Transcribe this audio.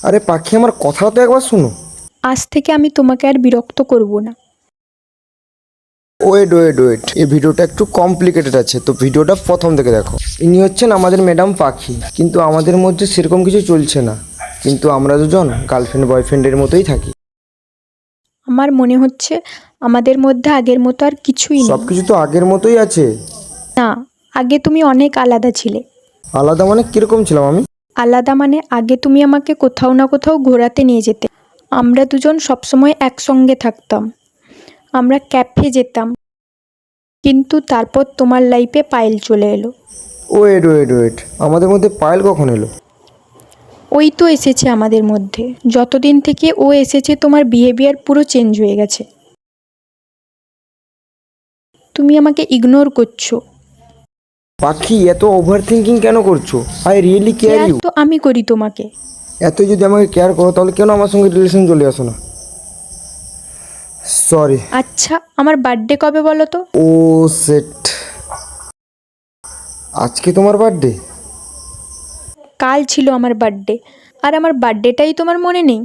আরে পাখি, আমার কথাটা তো একবার শুনো। আজ থেকে আমি তোমাকে আর বিরক্ত করব না। ওয়েট ওয়েট ওয়েট, এই ভিডিওটা একটু কমপ্লিকেটেড আছে, তো ভিডিওটা প্রথম থেকে দেখো। ইনি হচ্ছেন আমাদের ম্যাডাম পাখি, কিন্তু আমাদের মধ্যে সেরকম কিছু চলছে না, কিন্তু আমরা দুজন গার্লফ্রেন্ড বয়ফ্রেন্ডের মতোই থাকি। আমার মনে হচ্ছে আমাদের মধ্যে আগের মতো আর কিছুই সব নেই। কিছু তো আগের মতোই আছে। না, আগে তুমি অনেক আলাদা ছিলে। আলাদা মানে কিরকম ছিলাম আমি? আলাদা মানে আগে তুমি আমাকে কোথাও না কোথাও ঘোরাতে নিয়ে যেতে, আমরা দুজন সবসময় একসঙ্গে থাকতাম, আমরা ক্যাফে যেতাম। কিন্তু তারপর তোমার লাইফে পায়েল চলে এলো। ওয়েট ওয়েট ওয়েট, আমাদের মধ্যে পায়েল কখন এলো? ওই তো এসেছে আমাদের মধ্যে। যতদিন থেকে ও এসেছে তোমার বিহেভিয়ার পুরো চেঞ্জ হয়ে গেছে। তুমি আমাকে ইগনোর করছো। পাখি, এত ওভার থিঙ্কিং কেন করছো? I really care care you. তো আমি করি তোমাকে। এত যদি আমাকে কেয়ার করো তাহলে কেন আমার সঙ্গে রিলেশন চলে আসো না? সরি। আচ্ছা, আমার বার্থডে কবে বলো তো? ও সেট, আজকে তোমার বার্থডে? কাল ছিল আমার বার্থডে। আর আমার বার্থডেটাই তোমার মনে নেই?